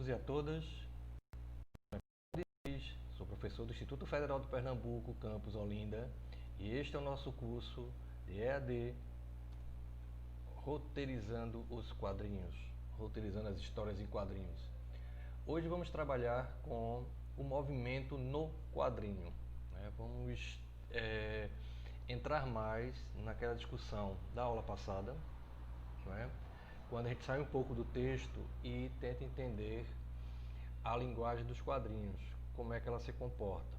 todos e a todas. Sou professor do Instituto Federal do Pernambuco, campus Olinda, e este é o nosso curso de EAD Roteirizando os Quadrinhos, roteirizando as histórias em quadrinhos. Hoje vamos trabalhar com o movimento no quadrinho, né? Vamos entrar mais naquela discussão da aula passada, né? Quando a gente sai um pouco do texto e tenta entender a linguagem dos quadrinhos, como é que ela se comporta.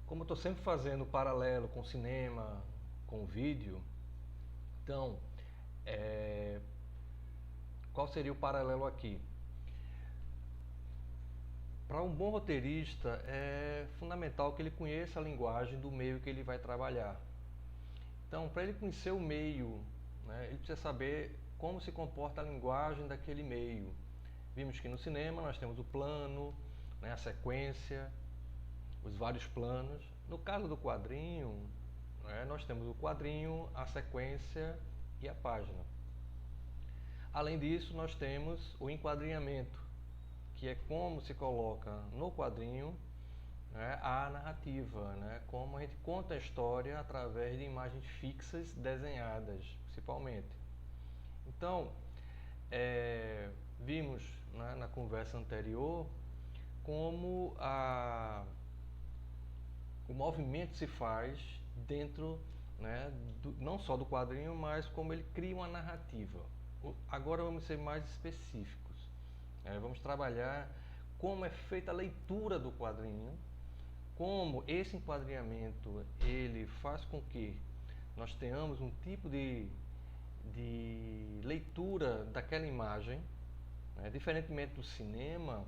Como eu estou sempre fazendo paralelo com cinema, com vídeo, então, qual seria o paralelo aqui? Para um bom roteirista é fundamental que ele conheça a linguagem do meio que ele vai trabalhar. Então, para ele conhecer o meio, né, ele precisa saber como se comporta a linguagem daquele meio. Vimos que no cinema nós temos o plano, né, a sequência, os vários planos. No caso do quadrinho, né, nós temos o quadrinho, a sequência e a página. Além disso, nós temos o enquadrinhamento, que é como se coloca no quadrinho, né, a narrativa, né, como a gente conta a história através de imagens fixas desenhadas, principalmente. Então, vimos, né, na conversa anterior como o movimento se faz dentro, né, não só do quadrinho, mas como ele cria uma narrativa. Agora vamos ser mais específicos. Vamos trabalhar como é feita a leitura do quadrinho, como esse enquadrinhamento ele faz com que nós tenhamos um tipo de leitura daquela imagem, né? Diferentemente do cinema,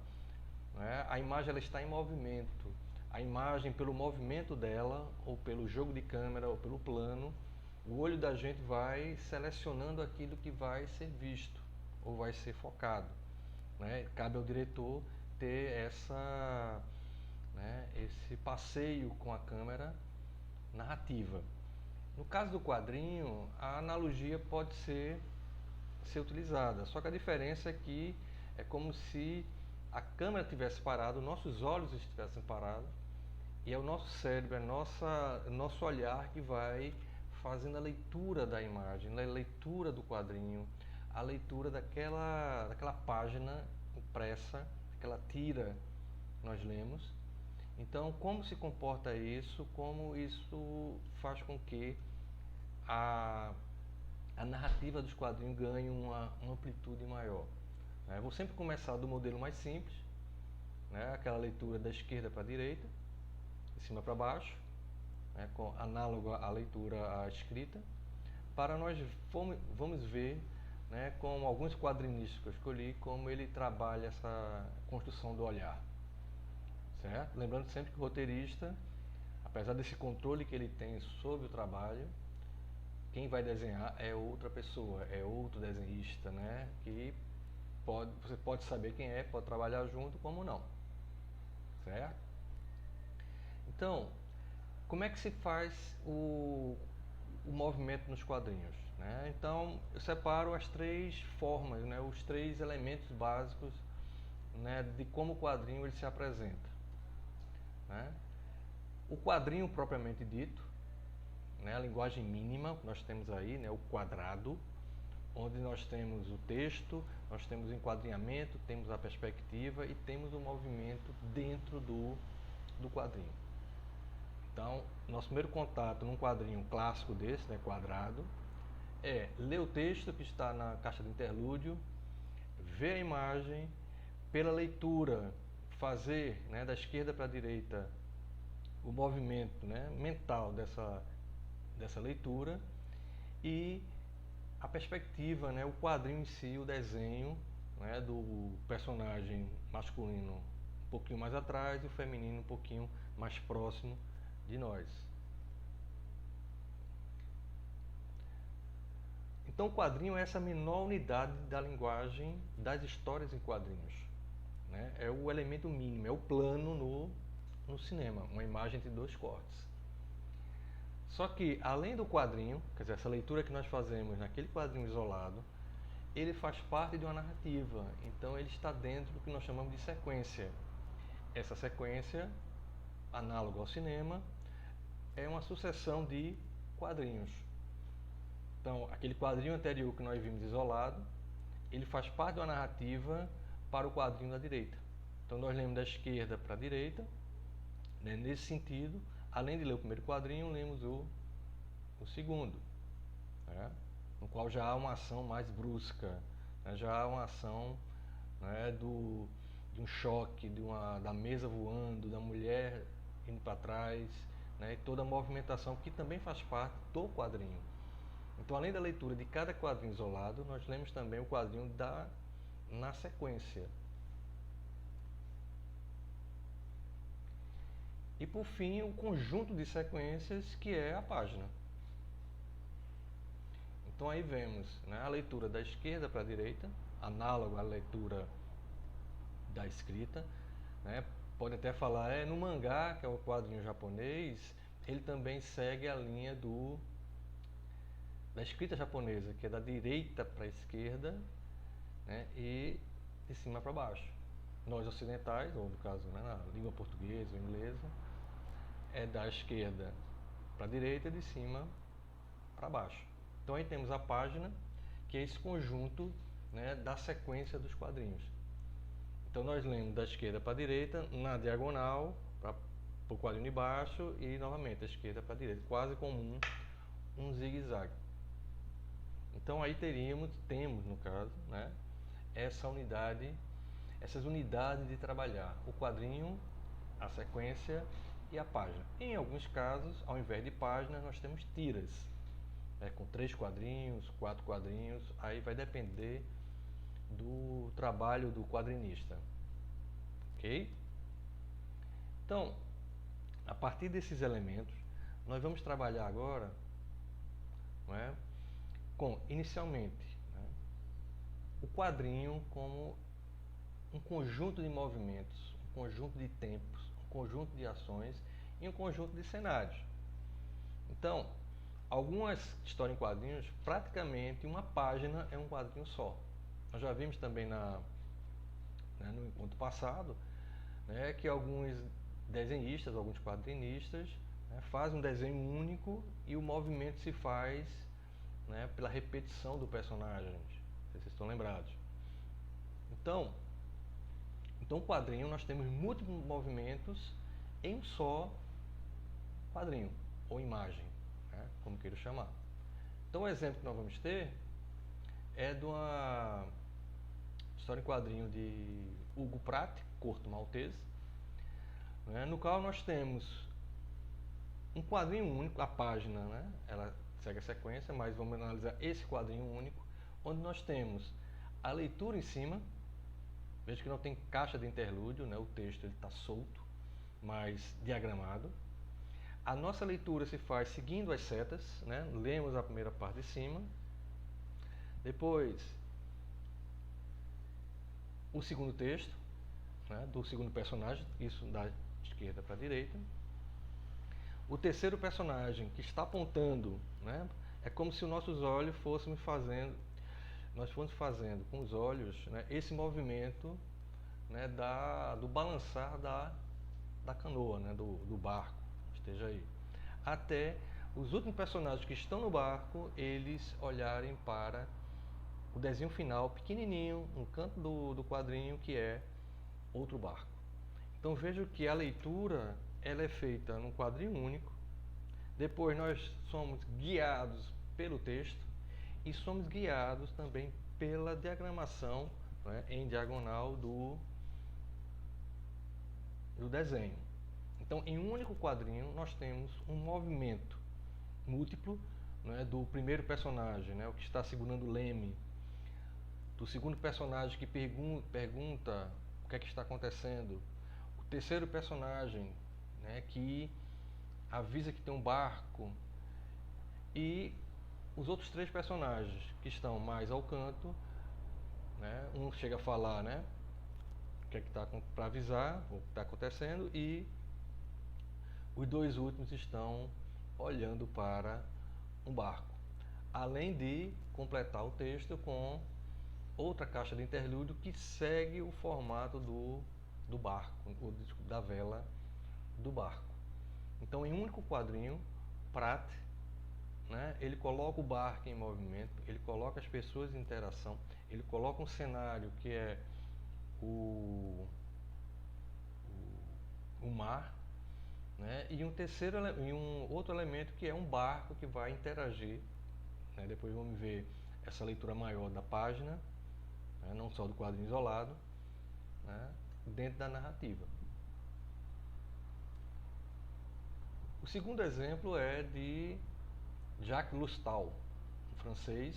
né, a imagem ela está em movimento. A imagem, pelo movimento dela, ou pelo jogo de câmera, ou pelo plano, o olho da gente vai selecionando aquilo que vai ser visto, ou vai ser focado, né? Cabe ao diretor ter esse passeio com a câmera narrativa. No caso do quadrinho, a analogia pode ser utilizada, só que a diferença é que é como se a câmera tivesse parado, nossos olhos estivessem parados, e é o nosso cérebro, nosso olhar que vai fazendo a leitura da imagem, a leitura do quadrinho, a leitura daquela página impressa, aquela tira que nós lemos. Então, como se comporta isso, como isso faz com que a narrativa dos quadrinhos ganhe uma amplitude maior. Vou sempre começar do modelo mais simples, né, aquela leitura da esquerda para a direita, de cima para baixo, né, análogo à leitura à escrita, para nós vamos ver, né, com alguns quadrinistas que eu escolhi, como ele trabalha essa construção do olhar. Certo? Lembrando sempre que o roteirista, apesar desse controle que ele tem sobre o trabalho, quem vai desenhar é outra pessoa, é outro desenhista, né, que você pode saber quem é, pode trabalhar junto, como não. Certo? Então, como é que se faz o movimento nos quadrinhos? Né? Então, eu separo as três formas, né, os três elementos básicos, né, de como o quadrinho ele se apresenta. Né? O quadrinho propriamente dito, né, a linguagem mínima que nós temos aí, né, o quadrado, onde nós temos o texto, nós temos o enquadrinhamento, temos a perspectiva e temos o movimento dentro do quadrinho. Então, nosso primeiro contato num quadrinho clássico desse, né, quadrado, é ler o texto que está na caixa de interlúdio, ver a imagem, pela leitura, fazer, né, da esquerda para a direita o movimento, né, mental dessa leitura, e a perspectiva, né, o quadrinho em si, o desenho, né, do personagem masculino um pouquinho mais atrás e o feminino um pouquinho mais próximo de nós. Então, o quadrinho é essa menor unidade da linguagem das histórias em quadrinhos. Né? É o elemento mínimo, é o plano no cinema, uma imagem entre dois cortes. Só que, além do quadrinho, quer dizer, essa leitura que nós fazemos naquele quadrinho isolado, ele faz parte de uma narrativa, então ele está dentro do que nós chamamos de sequência. Essa sequência, análoga ao cinema, é uma sucessão de quadrinhos. Então, aquele quadrinho anterior que nós vimos isolado, ele faz parte de uma narrativa para o quadrinho da direita. Então, nós lemos da esquerda para a direita, né? Nesse sentido, além de ler o primeiro quadrinho, lemos o segundo, né? No qual já há uma ação mais brusca, né? Já há uma ação, né, de um choque, da mesa voando, da mulher indo para trás, né? E toda a movimentação que também faz parte do quadrinho. Então, além da leitura de cada quadrinho isolado, nós lemos também o quadrinho na sequência. E por fim, o conjunto de sequências que é a página. Então aí vemos, né, a leitura da esquerda para a direita, análogo à leitura da escrita, né? Pode até falar, no mangá, que é o quadrinho japonês, ele também segue a linha da escrita japonesa, que é da direita para a esquerda, né, e de cima para baixo. Nós ocidentais, ou no caso, né, na língua portuguesa ou inglesa, é da esquerda para a direita e de cima para baixo. Então aí temos a página, que é esse conjunto, né, da sequência dos quadrinhos. Então nós lemos da esquerda para a direita, na diagonal, para o quadrinho de baixo e novamente da esquerda para a direita, quase como um zigue-zague. Então aí temos no caso, né, essas unidades de trabalhar, o quadrinho, a sequência e a página. Em alguns casos, ao invés de páginas, nós temos tiras, né, com 3 quadrinhos, 4 quadrinhos, aí vai depender do trabalho do quadrinista. Ok? Então, a partir desses elementos, nós vamos trabalhar agora, não é, inicialmente, né, o quadrinho como um conjunto de movimentos, um conjunto de tempos, um conjunto de ações e um conjunto de cenários. Então, algumas histórias em quadrinhos, praticamente uma página é um quadrinho só. Nós já vimos também no encontro passado, né, que alguns desenhistas, alguns quadrinistas, né, fazem um desenho único e o movimento se faz, né, pela repetição do personagem. Não sei se vocês estão lembrados. Então, o quadrinho nós temos múltiplos movimentos em um só quadrinho ou imagem, né, como queira chamar. Então o exemplo que nós vamos ter é de uma história em quadrinho de Hugo Pratt, Corto Maltese, né, no qual nós temos um quadrinho único, a página, né, ela segue a sequência, mas vamos analisar esse quadrinho único, onde nós temos a leitura em cima. Veja que não tem caixa de interlúdio, né, o texto está solto, mas diagramado. A nossa leitura se faz seguindo as setas, né, lemos a primeira parte de cima, depois o segundo texto, né, do segundo personagem, isso da esquerda para a direita. O terceiro personagem que está apontando, né, é como se os nossos olhos nós fôssemos fazendo com os olhos, né, esse movimento, né, do balançar da canoa, né, do barco, esteja aí. Até os últimos personagens que estão no barco, eles olharem para o desenho final, pequenininho, no canto do quadrinho, que é outro barco. Então vejo que a leitura ela é feita num quadrinho único, depois nós somos guiados pelo texto e somos guiados também pela diagramação, né, em diagonal do desenho. Então, em um único quadrinho, nós temos um movimento múltiplo, né, do primeiro personagem, né, o que está segurando o leme, do segundo personagem que pergunta o que é que está acontecendo, o terceiro personagem, né, que avisa que tem um barco, e os outros 3 personagens que estão mais ao canto, né, um chega a falar, né, o que é que está para avisar o que está acontecendo, e os 2 últimos estão olhando para um barco, além de completar o texto com outra caixa de interlúdio que segue o formato do barco, ou da vela do barco. Então, em um único quadrinho, Pratt, né, ele coloca o barco em movimento, ele coloca as pessoas em interação, ele coloca um cenário que é o, o mar, né, e um outro elemento que é um barco que vai interagir, né, depois vamos ver essa leitura maior da página, né, não só do quadrinho isolado, né, dentro da narrativa. O segundo exemplo é de Jacques Lustal, um francês,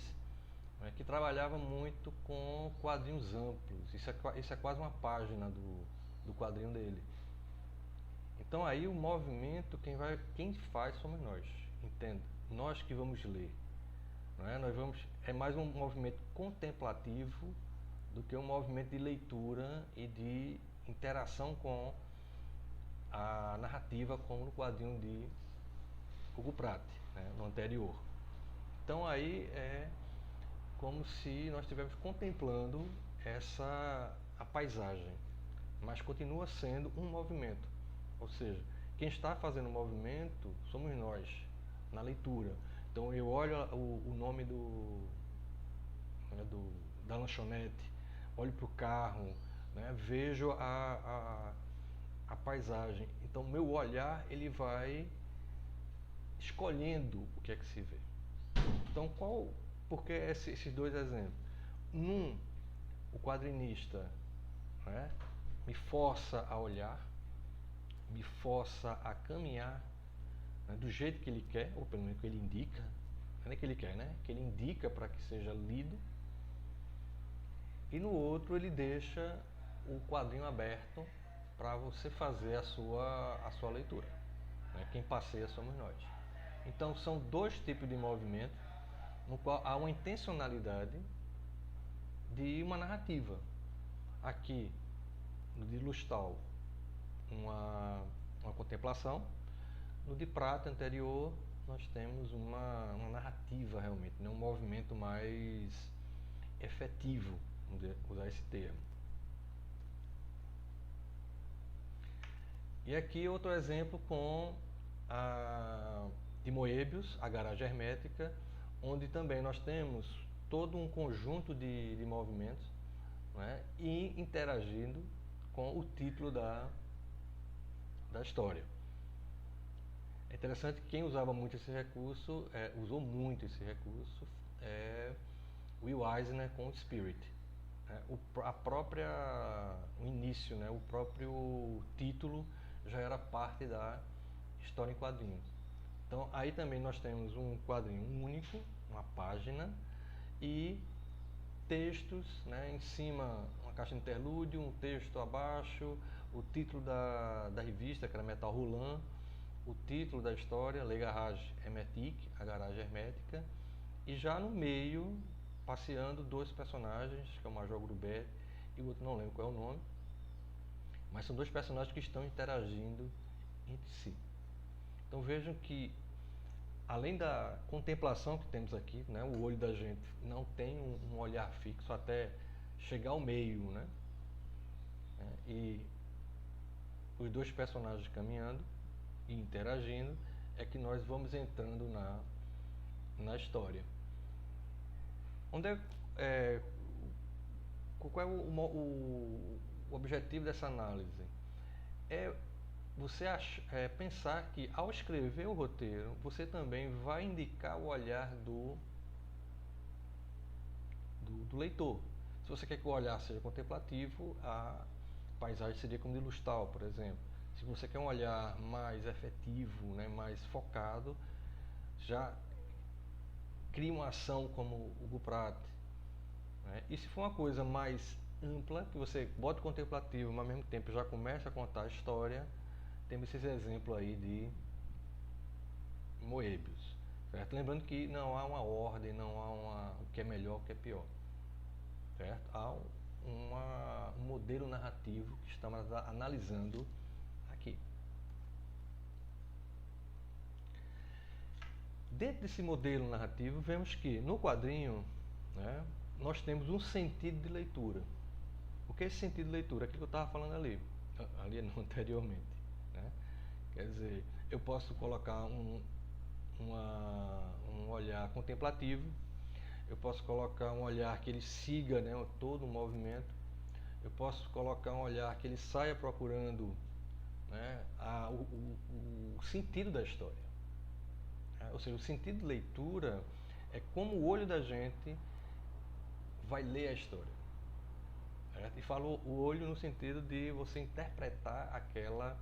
né, que trabalhava muito com quadrinhos amplos. Isso é quase uma página do quadrinho dele. Então aí o movimento, quem faz somos nós, entenda? Nós que vamos ler. Não é? É mais um movimento contemplativo do que um movimento de leitura e de interação com a narrativa, como no quadrinho de Hugo Pratt, né, no anterior. Então aí é como se nós estivéssemos contemplando a paisagem, mas continua sendo um movimento. Ou seja, quem está fazendo o movimento somos nós, na leitura. Então eu olho o nome da lanchonete, olho para o carro, né, vejo a paisagem. Então meu olhar ele vai escolhendo o que é que se vê. Então por que esses dois exemplos? O quadrinista, né, me força a olhar, me força a caminhar, né, do jeito que ele quer, ou pelo menos que ele indica, não é que ele quer, né? Que ele indica para que seja lido. E no outro ele deixa o quadrinho aberto para você fazer a sua leitura, né? Quem passeia somos nós. Então são dois tipos de movimento no qual há uma intencionalidade de uma narrativa. Aqui, no de Lustal, uma contemplação. No de Pratt anterior, nós temos uma narrativa realmente, né? Um movimento mais efetivo, vamos usar esse termo. E aqui outro exemplo com de Moebius, a garagem hermética, onde também nós temos todo um conjunto de movimentos, né, e interagindo com o título da história. É interessante que quem usava muito esse recurso, usou muito esse recurso, Will Eisner com o Spirit. O início, né, o próprio título já era parte da história em quadrinhos. Então aí também nós temos um quadrinho único, uma página, e textos, né, em cima uma caixa de interlúdio, um texto abaixo, o título da revista, que era Metal Roulant, o título da história, Le Garage Hermétique, a garagem hermética, e já no meio, passeando dois personagens, que é o Major Grubert e o outro não lembro qual é o nome, mas são dois personagens que estão interagindo entre si. Então vejam que, além da contemplação que temos aqui, né, o olho da gente não tem um olhar fixo até chegar ao meio, né, e os dois personagens caminhando e interagindo, é que nós vamos entrando na história. Qual é o objetivo dessa análise? É você pensar que, ao escrever o roteiro, você também vai indicar o olhar do leitor. Se você quer que o olhar seja contemplativo, a paisagem seria como de Lustal, por exemplo. Se você quer um olhar mais efetivo, né, mais focado, já cria uma ação como o Hugo Pratt. Né? E se for uma coisa mais ampla, que você bota o contemplativo, mas ao mesmo tempo já começa a contar a história, temos esses exemplos aí de Moebius. Certo? Lembrando que não há uma ordem, não há o que é melhor, o que é pior. Certo? Há um modelo narrativo que estamos analisando aqui. Dentro desse modelo narrativo, vemos que no quadrinho, né, nós temos um sentido de leitura. O que é esse sentido de leitura? Aquilo que eu estava falando ali, não, anteriormente, né? Quer dizer, eu posso colocar um olhar contemplativo, eu posso colocar um olhar que ele siga, né, todo o movimento, eu posso colocar um olhar que ele saia procurando, né, o sentido da história. Né? Ou seja, o sentido de leitura é como o olho da gente vai ler a história. Certo? E falo o olho no sentido de você interpretar aquela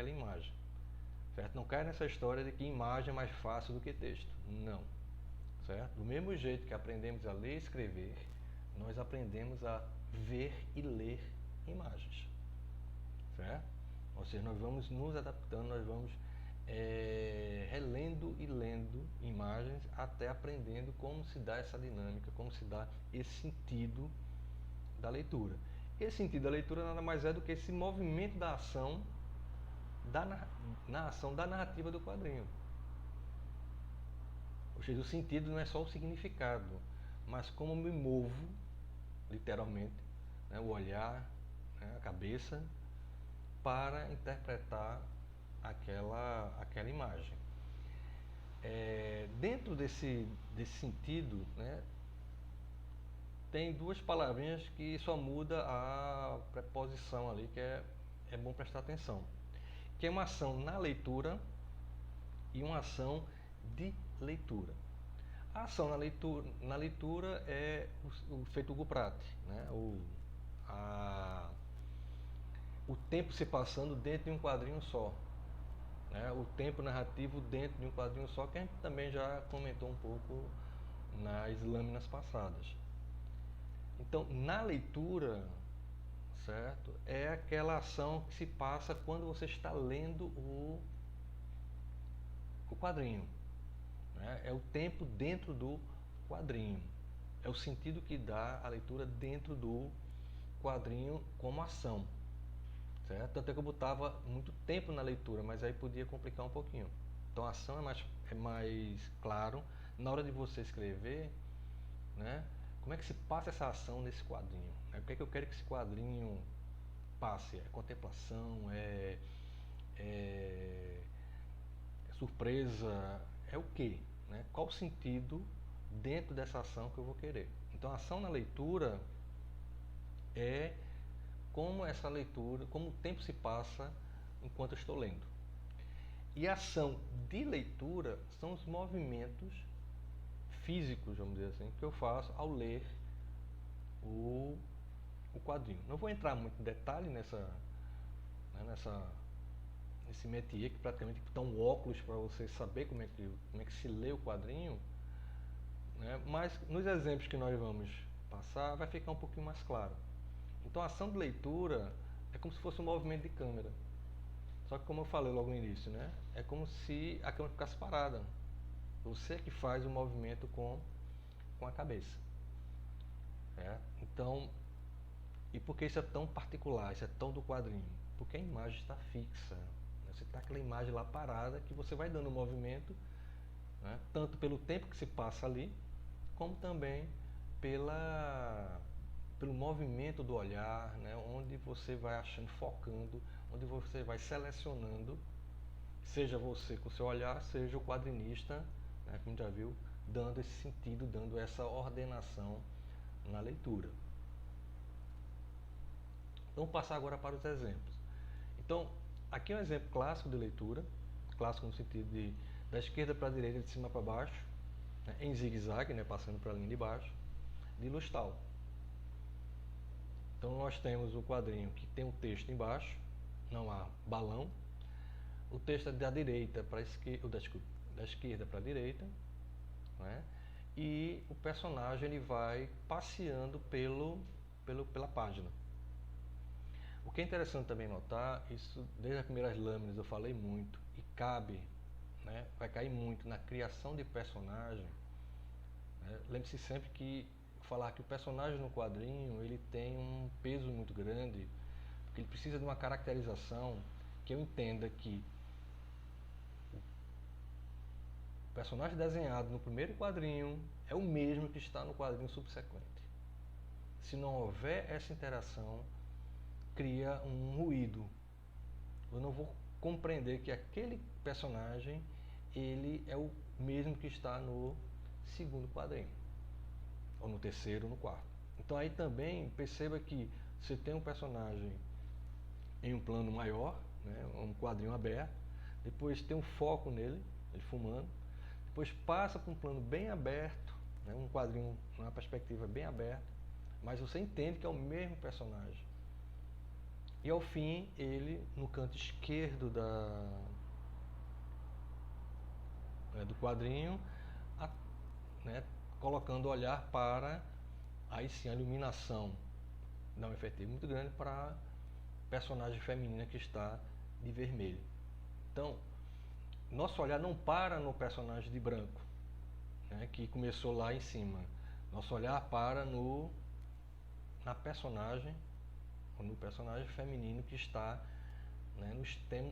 imagem. Certo? Não cai nessa história de que imagem é mais fácil do que texto. Não. Certo? Do mesmo jeito que aprendemos a ler e escrever, nós aprendemos a ver e ler imagens. Certo? Ou seja, nós vamos nos adaptando, nós vamos relendo e lendo imagens até aprendendo como se dá essa dinâmica, como se dá esse sentido da leitura. Esse sentido da leitura nada mais é do que esse movimento da ação na ação da narrativa do quadrinho. Ou seja, o sentido não é só o significado, mas como me movo, literalmente, né, o olhar, né, a cabeça, para interpretar aquela imagem. Dentro desse sentido, né, tem duas palavrinhas que só muda a preposição ali, que é bom prestar atenção. Que é uma ação na leitura e uma ação de leitura. A ação na leitura é o feito Guprat, né? O tempo se passando dentro de um quadrinho só. Né? O tempo narrativo dentro de um quadrinho só, que a gente também já comentou um pouco nas lâminas passadas. Então, na leitura, certo? É aquela ação que se passa quando você está lendo o quadrinho. Né? É o tempo dentro do quadrinho. É o sentido que dá a leitura dentro do quadrinho como ação. Certo? Tanto é que eu botava muito tempo na leitura, mas aí podia complicar um pouquinho. Então a ação é mais claro. Na hora de você escrever, né? Como é que se passa essa ação nesse quadrinho? O que é que eu quero que esse quadrinho passe? É contemplação, é surpresa, é o quê? Né? Qual o sentido dentro dessa ação que eu vou querer? Então a ação na leitura é como essa leitura, como o tempo se passa enquanto eu estou lendo. E a ação de leitura são os movimentos físicos, vamos dizer assim, que eu faço ao ler o quadrinho. Não vou entrar muito em detalhe nesse métier, que praticamente dá um óculos para você saber como é que se lê o quadrinho, né? Mas nos exemplos que nós vamos passar vai ficar um pouquinho mais claro. Então a ação de leitura é como se fosse um movimento de câmera. Só que como eu falei logo no início, né? É como se a câmera ficasse parada. Você é que faz o movimento com a cabeça. Então, e por que isso é tão particular, isso é tão do quadrinho? Porque a imagem está fixa. Você está aquela imagem lá parada que você vai dando movimento, né? Tanto pelo tempo que se passa ali, como também pelo movimento do olhar, né? Onde você vai achando, focando, onde você vai selecionando, seja você com o seu olhar, seja o quadrinista, né? Como já viu, dando esse sentido, dando essa ordenação na leitura. Vamos passar agora para os exemplos. Então, aqui é um exemplo clássico de leitura, clássico no sentido de da esquerda para a direita, de cima para baixo, né? Em zigue-zague, né? Passando para a linha de baixo, de Lustal. Então nós temos o quadrinho que tem o texto embaixo, não há balão. O texto é da direita para a esquerda, da esquerda para a direita, né? E o personagem ele vai passeando pela página. O que é interessante também notar, isso desde as primeiras lâminas eu falei muito, e cabe, né, vai cair muito na criação de personagem. Né? Lembre-se sempre que falar que o personagem no quadrinho ele tem um peso muito grande, porque ele precisa de uma caracterização que eu entenda que o personagem desenhado no primeiro quadrinho é o mesmo que está no quadrinho subsequente. Se não houver essa interação, cria um ruído. Eu não vou compreender que aquele personagem ele é o mesmo que está no segundo quadrinho, ou no terceiro, ou no quarto. Então aí também perceba que você tem um personagem em um plano maior, né, um quadrinho aberto, depois tem um foco nele, ele fumando, depois passa para um plano bem aberto, né, um quadrinho numa perspectiva bem aberta, mas você entende que é o mesmo personagem. E ao fim, ele, no canto esquerdo do quadrinho, né, colocando o olhar para, aí sim, a iluminação. Dá um efeito muito grande para a personagem feminina que está de vermelho. Então, nosso olhar não para no personagem de branco, né, que começou lá em cima. Nosso olhar para na personagem, ou no personagem feminino que está, né,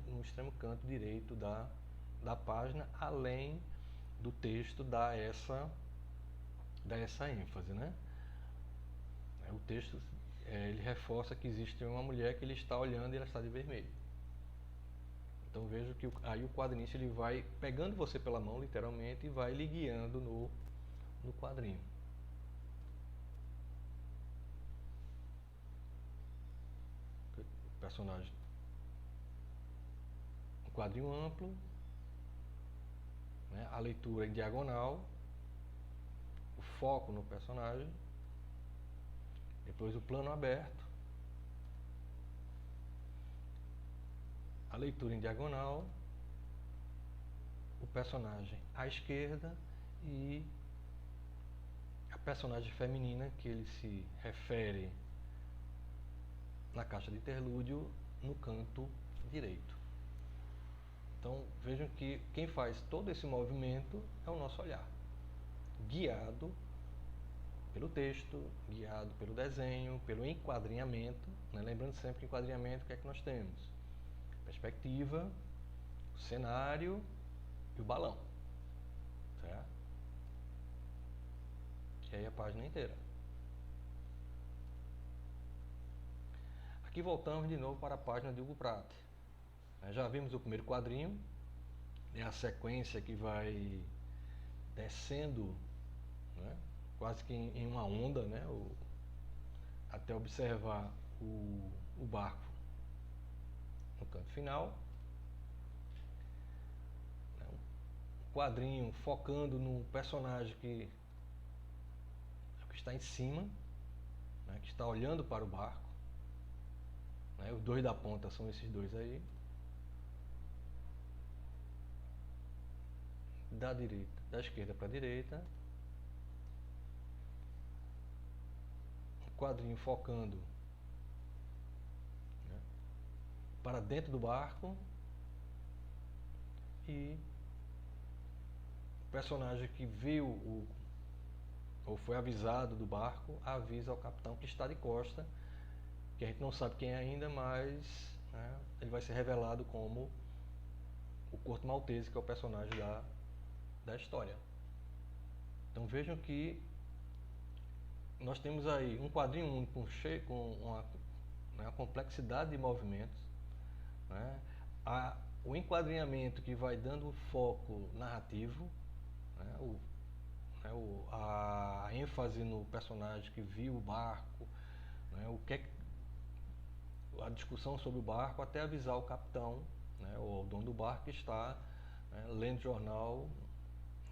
no extremo canto direito da página, além do texto dar essa ênfase, né? O texto ele reforça que existe uma mulher que ele está olhando e ela está de vermelho. Então vejo que aí o quadrinista ele vai pegando você pela mão, literalmente, e vai lhe guiando no quadrinho. O personagem, um quadrinho amplo, né, a leitura em diagonal, o foco no personagem, depois o plano aberto, a leitura em diagonal, o personagem à esquerda e a personagem feminina que ele se refere na caixa de interlúdio no canto direito. Então vejam que quem faz todo esse movimento é o nosso olhar, guiado pelo texto, guiado pelo desenho, pelo enquadrinhamento, né? Lembrando sempre que enquadrinhamento, o que é que nós temos? Perspectiva, o cenário e o balão, certo? E aí a página inteira. Aqui voltamos de novo para a página de Hugo Pratt. Já vimos o primeiro quadrinho, é a sequência que vai descendo, né, quase que em uma onda, né, até observar o barco no canto final. Um quadrinho focando no personagem que está em cima, né, que está olhando para o barco. Né, os dois da ponta são esses dois aí. Da esquerda para a direita. Um quadrinho focando, né, para dentro do barco. E o personagem que viu ou foi avisado do barco, avisa ao capitão que está de costa, que a gente não sabe quem é ainda, mas, né, ele vai ser revelado como o Corto Maltese, que é o personagem da história. Então vejam que nós temos aí um quadrinho único com uma complexidade de movimentos, né? O enquadrinhamento que vai dando um foco narrativo, né? A ênfase no personagem que viu o barco, né? A discussão sobre o barco até avisar o capitão, né, o dono do barco, que está, né, lendo jornal,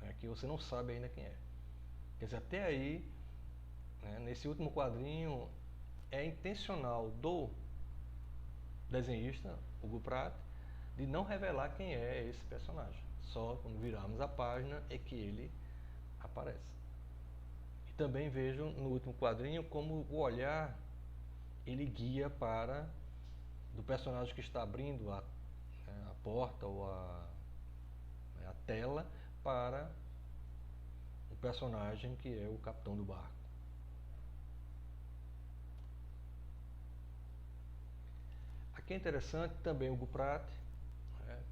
né, que você não sabe ainda quem é. Quer dizer, até aí, né, nesse último quadrinho, é intencional do desenhista, Hugo Pratt, de não revelar quem é esse personagem. Só quando virarmos a página é que ele aparece. E também vejo no último quadrinho como o olhar ele guia para do personagem que está abrindo a porta ou a tela para o personagem que é o capitão do barco. Aqui é interessante também o Hugo Pratt, né?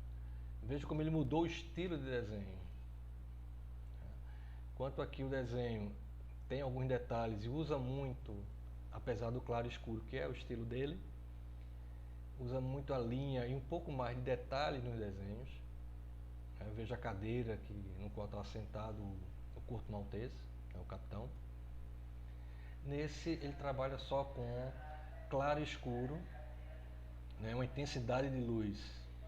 Veja como ele mudou o estilo de desenho. Enquanto aqui o desenho tem alguns detalhes e usa muito, apesar do claro e escuro, que é o estilo dele, usa muito a linha e um pouco mais de detalhes nos desenhos. Veja a cadeira no qual está sentado o Curto Maltese, o capitão. Nesse ele trabalha só com claro e escuro, né, uma intensidade de luz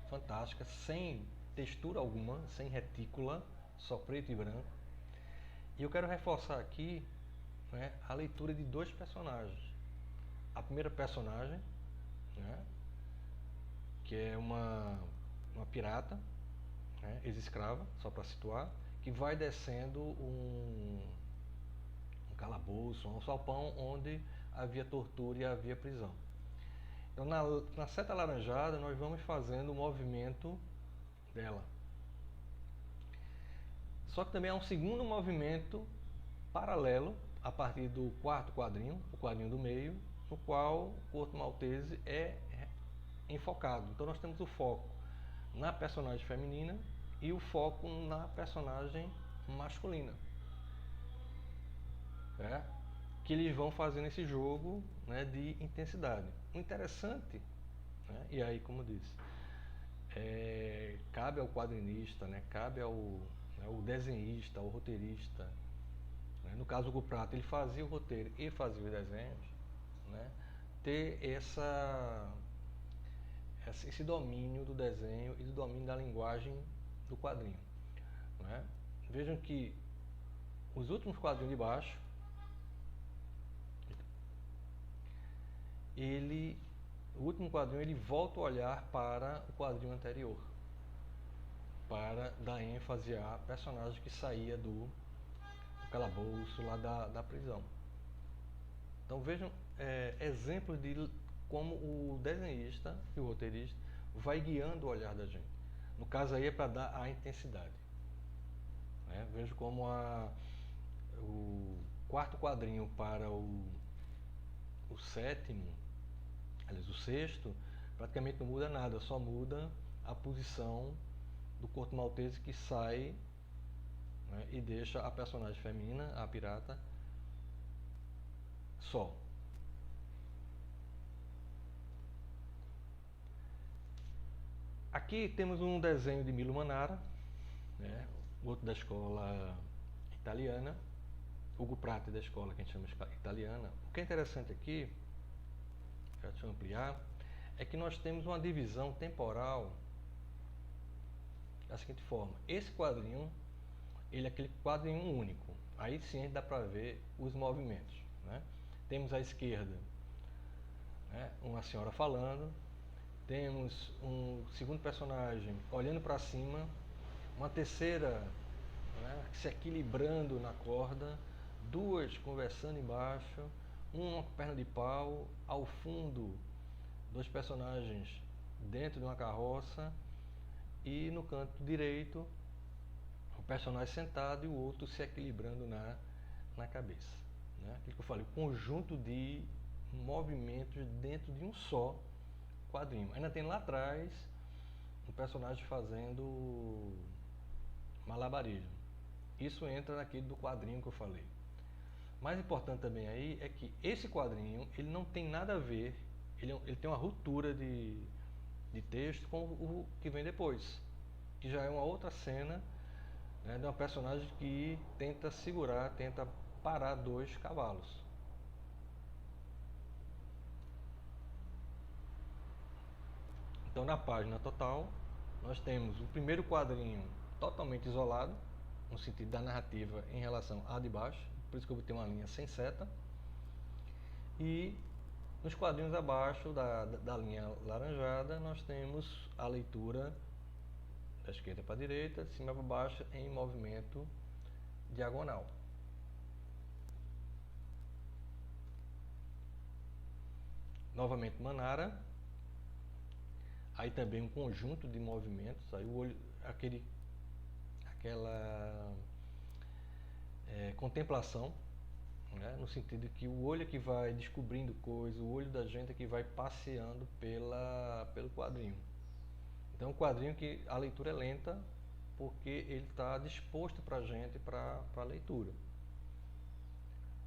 fantástica, sem textura alguma, sem retícula, só preto e branco. E eu quero reforçar aqui, né, a leitura de dois personagens. A primeira personagem, né, que é uma pirata, né, ex-escrava, só para situar, que vai descendo um calabouço, um alçapão onde havia tortura e havia prisão. Então, na seta alaranjada, nós vamos fazendo o movimento dela. Só que também há um segundo movimento paralelo a partir do quarto quadrinho, o quadrinho do meio, no qual o Curto Maltese é enfocado. Então nós temos o foco na personagem feminina e o foco na personagem masculina. Que eles vão fazendo esse jogo, né, de intensidade. O interessante, né, e aí como disse, cabe ao quadrinista, né, cabe ao desenhista, ao roteirista, né, no caso do Hugo Pratt, ele fazia o roteiro e fazia os desenhos, né, ter esse domínio do desenho e do domínio da linguagem do quadrinho, né. Vejam que os últimos quadrinhos de baixo, o último quadrinho ele volta o olhar para o quadrinho anterior, para dar ênfase à personagem que saía do calabouço lá da prisão. Então vejam exemplos de como o desenhista e o roteirista vai guiando o olhar da gente. No caso aí é para dar a intensidade. Vejo como o quarto quadrinho para o sétimo, aliás, o sexto, praticamente não muda nada, só muda a posição do Curto Maltese que sai, né, e deixa a personagem feminina, a pirata, só. Aqui temos um desenho de Milo Manara, né, outro da escola italiana, Hugo Pratt da escola que a gente chama italiana. O que é interessante aqui, deixa eu ampliar, é que nós temos uma divisão temporal da seguinte forma: esse quadrinho, ele é aquele quadrinho único, aí sim dá para ver os movimentos, né? Temos à esquerda, né, uma senhora falando, temos um segundo personagem olhando para cima, uma terceira, né, se equilibrando na corda, duas conversando embaixo, uma com perna de pau, ao fundo dois personagens dentro de uma carroça e no canto direito o personagem sentado e o outro se equilibrando na cabeça, né? Aquilo que eu falei, conjunto de movimentos dentro de um só quadrinho. Ainda tem lá atrás um personagem fazendo malabarismo. Isso entra naquele do quadrinho que eu falei. Mais importante também aí é que esse quadrinho ele não tem nada a ver, ele tem uma ruptura de texto com o que vem depois, que já é uma outra cena, né, de uma personagem que tenta segurar, tenta parar dois cavalos. Então na página total nós temos o primeiro quadrinho totalmente isolado, no sentido da narrativa em relação à de baixo, por isso que eu botei uma linha sem seta, e nos quadrinhos abaixo da linha laranjada nós temos a leitura da esquerda para a direita, de cima para baixo, em movimento diagonal. Novamente Manara, aí também um conjunto de movimentos, aí o olho, aquela contemplação, né, no sentido que o olho é que vai descobrindo coisas, o olho da gente é que vai passeando pelo quadrinho. Então, um quadrinho que a leitura é lenta, porque ele está disposto para a gente para a leitura.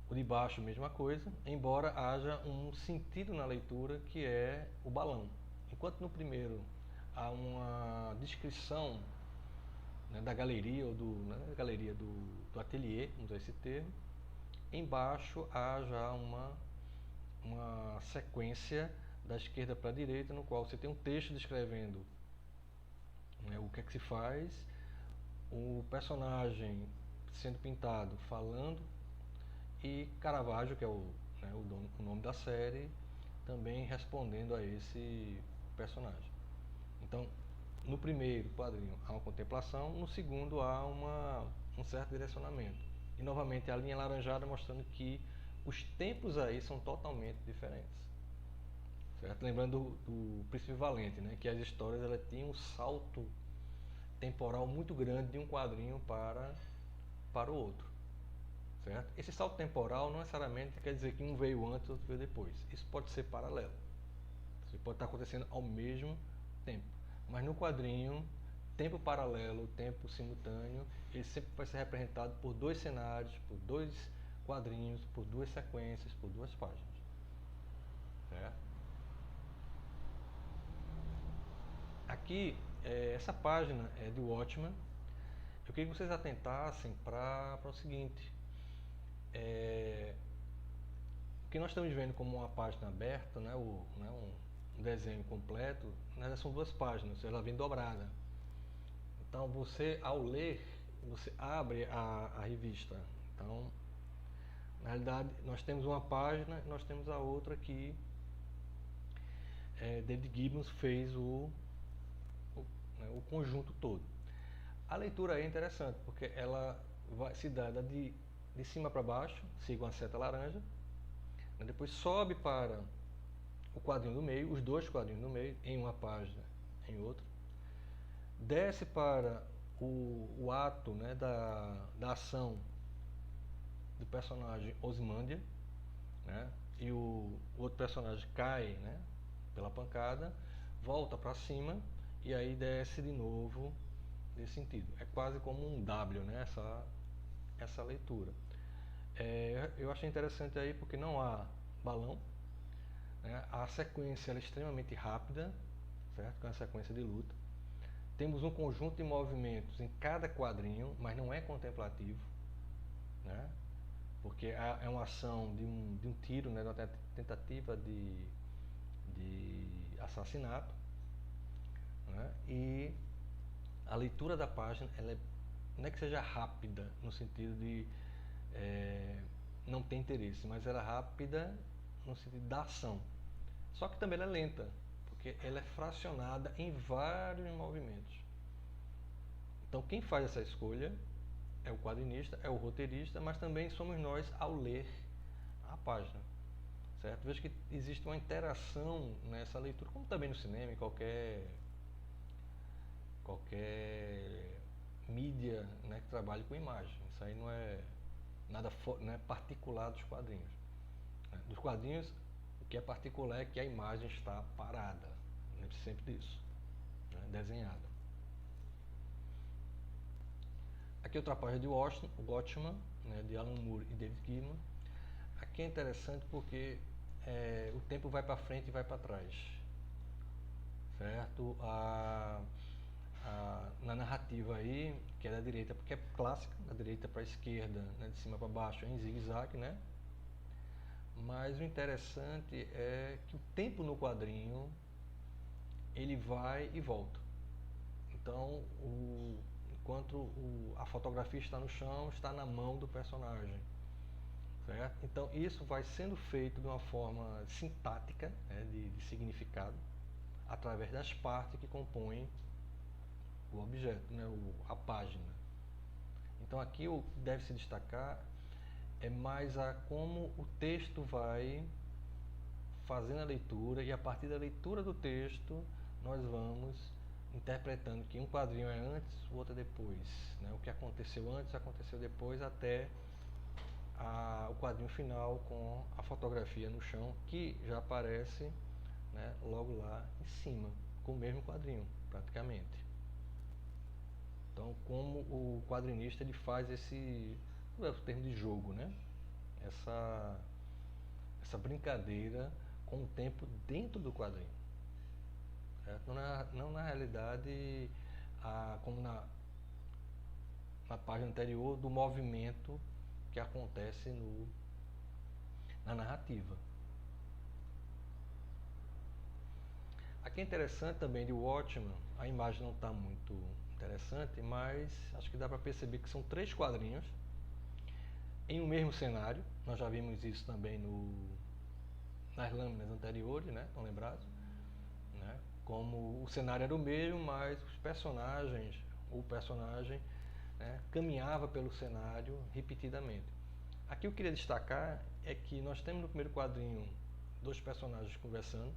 O de baixo, mesma coisa, embora haja um sentido na leitura que é o balão. Enquanto no primeiro há uma descrição, né, da galeria ou da galeria do ateliê, vamos usar esse termo, embaixo há já uma sequência da esquerda para a direita, no qual você tem um texto descrevendo, né, o que é que se faz, o personagem sendo pintado falando, e Caravaggio, que é né, o nome da série, também respondendo a esse personagem. Então, no primeiro quadrinho há uma contemplação, no segundo há um certo direcionamento. E novamente a linha laranjada mostrando que os tempos aí são totalmente diferentes. Certo? Lembrando do Príncipe Valente, né? Que as histórias elas tinham um salto temporal muito grande de um quadrinho para o outro. Certo? Esse salto temporal não necessariamente quer dizer que um veio antes e outro veio depois. Isso pode ser paralelo. Isso pode estar acontecendo ao mesmo tempo. Mas no quadrinho, tempo paralelo, tempo simultâneo, ele sempre vai ser representado por dois cenários, por dois quadrinhos, por duas sequências, por duas páginas. Certo? Aqui, essa página é de Watchman. Eu queria que vocês atentassem para o seguinte. O que nós estamos vendo como uma página aberta, né, um desenho completo, né, são duas páginas, ela vem dobrada. Então você, ao ler, você abre a revista. Então, na realidade, nós temos uma página e nós temos a outra que David Gibbons fez né, o conjunto todo. A leitura é interessante, porque ela vai se dar de cima para baixo, siga uma seta laranja, né, depois sobe para o quadrinho do meio, os dois quadrinhos do meio, em uma página, em outra, desce para o ato, né, da ação do personagem Ozymandias, né, e o outro personagem cai, né, pela pancada, volta para cima e aí desce de novo nesse sentido. É quase como um W, né, essa leitura. Eu achei interessante aí porque não há balão, né, a sequência é extremamente rápida, certo? Que é uma sequência de luta. Temos um conjunto de movimentos em cada quadrinho, mas não é contemplativo, né? Porque é uma ação de um tiro, né? De uma tentativa de assassinato, né? E a leitura da página, não é que seja rápida no sentido de não ter interesse, mas ela é rápida no sentido da ação. Só que também ela é lenta, porque ela é fracionada em vários movimentos. Então quem faz essa escolha é o quadrinista, é o roteirista, mas também somos nós ao ler a página. Certo? Vejo que existe uma interação nessa leitura, como também no cinema, em qualquer mídia, né, que trabalhe com imagem. Isso aí não é nada não é particular dos quadrinhos. Né? Dos quadrinhos, o que é particular é que a imagem está parada, lembre sempre disso, né, desenhada. Aqui outra página de Watchman, né, de Alan Moore e David Gilmour. Aqui é interessante porque o tempo vai para frente e vai para trás, certo? Na narrativa aí, que é da direita, porque é clássica, da direita para a esquerda, né, de cima para baixo, é em zigue-zague, né? Mas o interessante é que o tempo no quadrinho ele vai e volta. Então, enquanto a fotografia está no chão, está na mão do personagem. Certo? Então isso vai sendo feito de uma forma sintática, né, de significado, através das partes que compõem o objeto, né, a página. Então aqui o que deve se destacar é mais como o texto vai fazendo a leitura, e a partir da leitura do texto nós vamos interpretando que um quadrinho é antes, o outro é depois, né? O que aconteceu antes, aconteceu depois, até o quadrinho final com a fotografia no chão, que já aparece, né, logo lá em cima, com o mesmo quadrinho, praticamente. Então, como o quadrinista ele faz esse, não é o termo de jogo, né? Essa, essa brincadeira com o tempo dentro do quadrinho. Certo? Não na realidade, como na página anterior, do movimento que acontece na narrativa. Aqui é interessante também de Watchmen, a imagem não está muito interessante, mas acho que dá para perceber que são 3 quadrinhos em um mesmo cenário. Nós já vimos isso também nas lâminas anteriores, né? Estão lembrados? Né? Como o cenário era o mesmo, mas os personagens, o personagem, né, caminhava pelo cenário repetidamente. Aqui eu queria destacar é que nós temos no primeiro quadrinho 2 personagens conversando.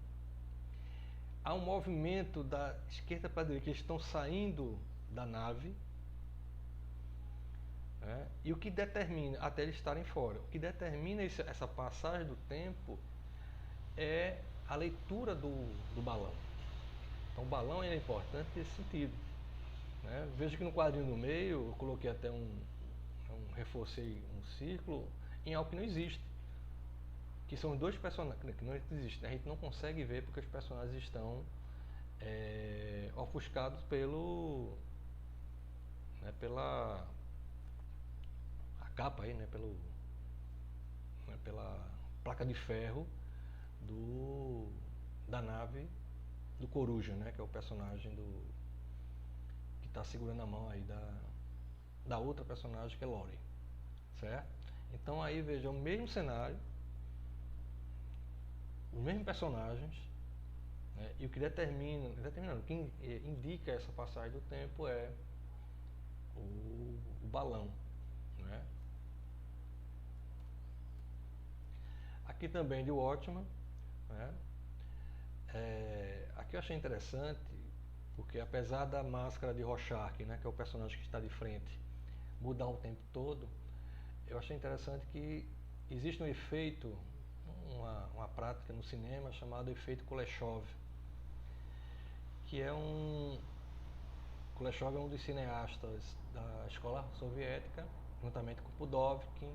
Há um movimento da esquerda para a direita, que eles estão saindo da nave, né? E o que determina, até eles estarem fora, o que determina essa passagem do tempo é a leitura do balão. Então o balão é importante nesse sentido. Né? Veja que no quadrinho do meio eu coloquei até reforcei um círculo em algo que não existe. Que são os 2 personagens que não existem. A gente não consegue ver porque os personagens estão ofuscados pela a capa aí, né, pela placa de ferro da nave do Coruja, né, que é o personagem que está segurando a mão aí da outra personagem que é Lori, certo? Então aí veja o mesmo cenário, os mesmos personagens, né, e o que o que indica essa passagem do tempo é o balão, né? Aqui também de Watchmen, né? Aqui eu achei interessante porque apesar da máscara de Rorschach, né, que é o personagem que está de frente, mudar o tempo todo, eu achei interessante que existe um efeito, uma prática no cinema chamado efeito Kuleshov, que é Kuleshov é um dos cineastas da escola soviética, juntamente com Pudovkin,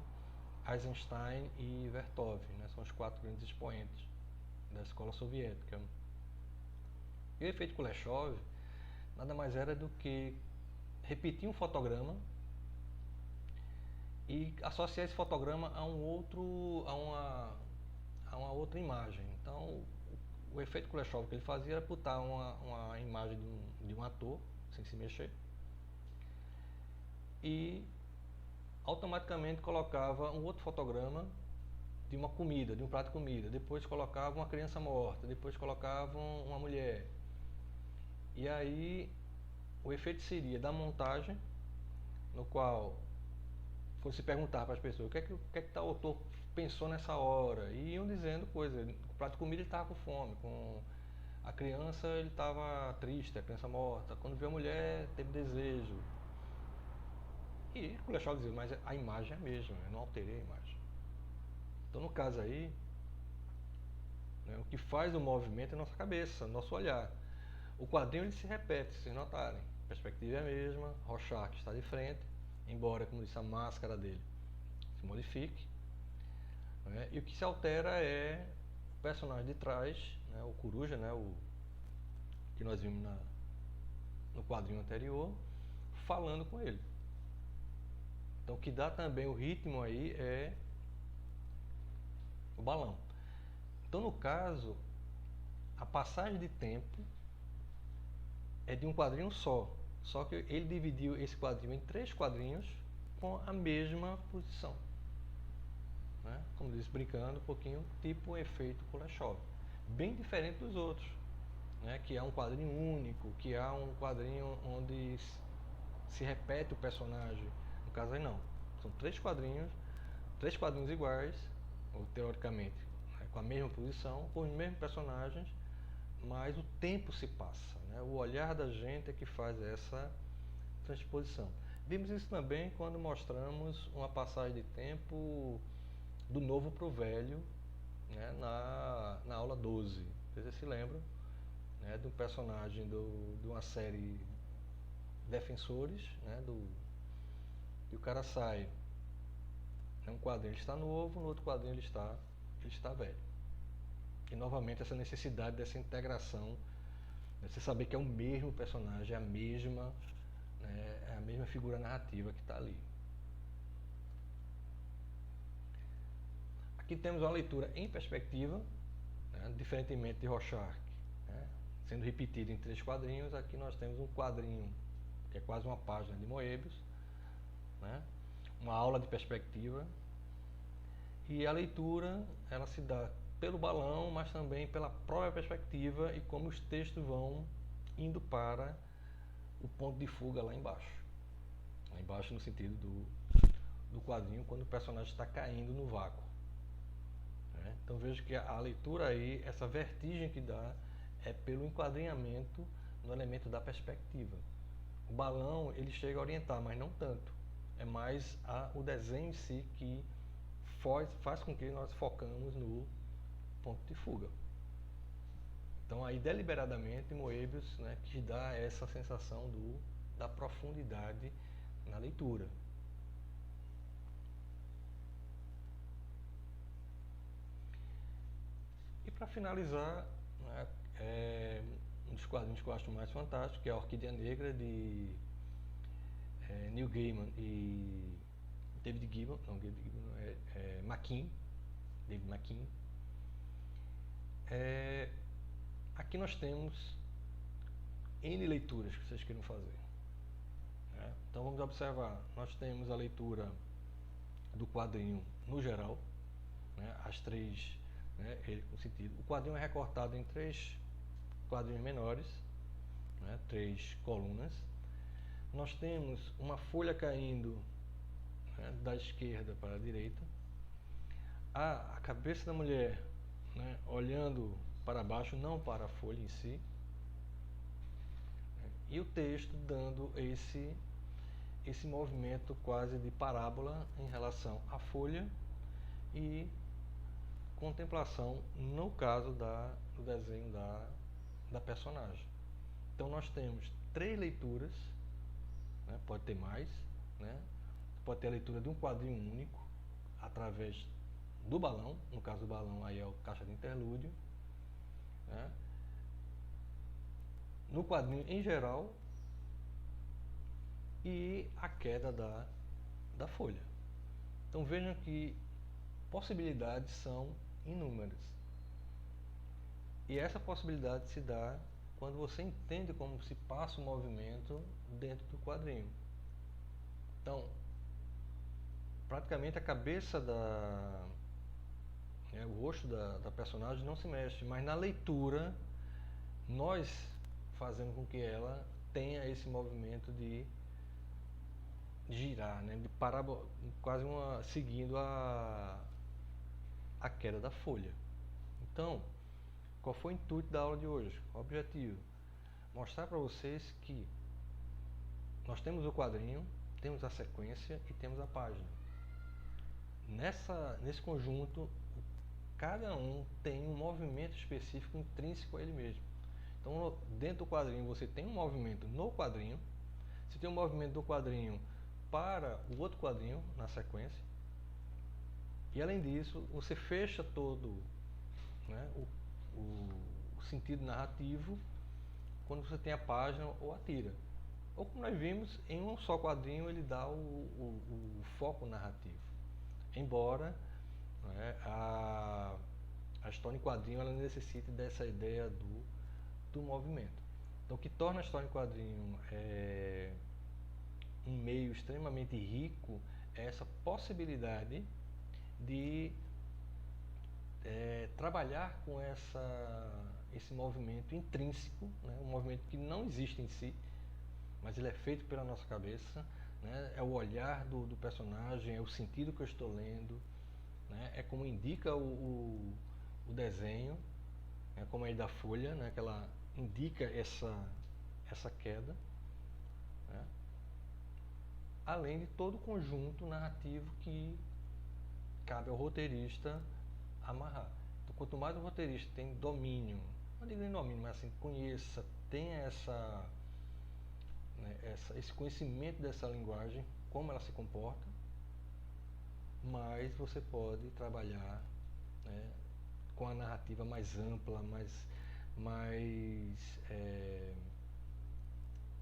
Eisenstein e Vertov, né? São os 4 grandes expoentes da escola soviética. E o efeito Kuleshov nada mais era do que repetir um fotograma e associar esse fotograma a uma outra imagem. Então, o efeito Kuleshov que ele fazia era botar uma imagem de um ator, sem se mexer, e automaticamente colocava um outro fotograma de uma comida, de um prato de comida, depois colocava uma criança morta, depois colocava uma mulher. E aí o efeito seria da montagem, no qual fosse perguntar para as pessoas o que é que tal autor pensou nessa hora, e iam dizendo coisas. O prato de comida ele estava com fome, com a criança ele estava triste, a criança morta, quando viu a mulher teve desejo. E o Kuleshov dizia, mas a imagem é a mesma, eu não alterei a imagem. Então no caso aí, né, o que faz o movimento é a nossa cabeça, nosso olhar. O quadrinho ele se repete, se vocês notarem. A perspectiva é a mesma, Rorschach está de frente, embora, como disse, a máscara dele se modifique. Né? E o que se altera é o personagem de trás, né, o Coruja, né, o que nós vimos no quadrinho anterior, falando com ele. Então o que dá também o ritmo aí é o balão. Então no caso, a passagem de tempo é de um quadrinho só que ele dividiu esse quadrinho em 3 quadrinhos com a mesma posição. Né? Como disse, brincando um pouquinho, tipo um efeito Kuleshov. Bem diferente dos outros, né? Que é um quadrinho único, que há um quadrinho onde se repete o personagem. No caso aí não. São 3 quadrinhos iguais, ou teoricamente, né? Com a mesma posição, com os mesmos personagens, mas o tempo se passa, né? O olhar da gente é que faz essa transposição. Vimos isso também quando mostramos uma passagem de tempo do novo para o velho, né? na aula 12. Vocês se lembram, né? De um personagem de uma série defensores, né, e o cara sai, um quadrinho ele está novo, no outro quadrinho ele está velho. E novamente essa necessidade dessa integração, né, você saber que é o mesmo personagem, né, é a mesma figura narrativa que está ali. Aqui temos uma leitura em perspectiva, né, diferentemente de Rorschach, né, sendo repetido em 3 quadrinhos. Aqui nós temos um quadrinho que é quase uma página de Moebius, né, uma aula de perspectiva, e a leitura ela se dá pelo balão, mas também pela própria perspectiva e como os textos vão indo para o ponto de fuga lá embaixo no sentido do quadrinho, quando o personagem está caindo no vácuo, né? Então vejo que a leitura aí, essa vertigem que dá é pelo enquadrinhamento no elemento da perspectiva. O balão ele chega a orientar, mas não tanto, é mais o desenho em si que faz com que nós focamos no ponto de fuga. Então aí deliberadamente Moebius, né, que dá essa sensação da profundidade na leitura. E para finalizar, né, um dos quadrinhos que eu acho mais fantástico, que é a Orquídea Negra de Neil Gaiman e David Gibbon, McKean, David McKean. Aqui nós temos N leituras que vocês queiram fazer, né? Então vamos observar, nós temos a leitura do quadrinho no geral, né? As 3, né, ele com sentido. O quadrinho é recortado em 3 quadrinhos menores, né, 3 colunas. Nós temos uma folha caindo, né, da esquerda para a direita, a cabeça da mulher, né, olhando para baixo, não para a folha em si, e o texto dando esse movimento quase de parábola em relação à folha e contemplação no caso do desenho da personagem. Então nós temos 3 leituras, né, pode ter mais, né, pode ter a leitura de um quadrinho único através do balão, no caso do balão aí é o caixa de interlúdio, né, no quadrinho em geral e a queda da folha. Então vejam que possibilidades são inúmeras. E essa possibilidade se dá quando você entende como se passa o movimento dentro do quadrinho. Então, praticamente a cabeça o rosto da personagem não se mexe, mas na leitura nós fazemos com que ela tenha esse movimento de girar, né, de quase seguindo a queda da folha. Então, qual foi o intuito da aula de hoje? O objetivo? Mostrar para vocês que nós temos o quadrinho, temos a sequência e temos a página. Nesse conjunto, cada um tem um movimento específico intrínseco a ele mesmo. Então, dentro do quadrinho, você tem um movimento no quadrinho, você tem um movimento do quadrinho para o outro quadrinho na sequência, e além disso, você fecha todo, né, o sentido narrativo quando você tem a página ou a tira. Ou como nós vimos, em um só quadrinho ele dá o foco narrativo. Embora, né, a história em quadrinho ela necessite dessa ideia do movimento. Então o que torna a história em quadrinho um meio extremamente rico é essa possibilidade de trabalhar com esse movimento intrínseco, né? Um movimento que não existe em si, mas ele é feito pela nossa cabeça, né? É o olhar do personagem, é o sentido que eu estou lendo, né? É como indica o desenho, é como aí da folha, né? Que ela indica essa queda, né? Além de todo o conjunto narrativo que cabe ao roteirista amarrar. Então, quanto mais o roteirista tem domínio, não digo nem domínio, mas assim, conheça, tenha né, esse conhecimento dessa linguagem, como ela se comporta, mais você pode trabalhar, né, com a narrativa mais ampla, mais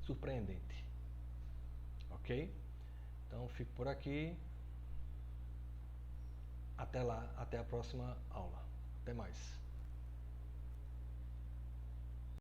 surpreendente. Ok? Então fico por aqui. Até lá, até a próxima aula. Até mais.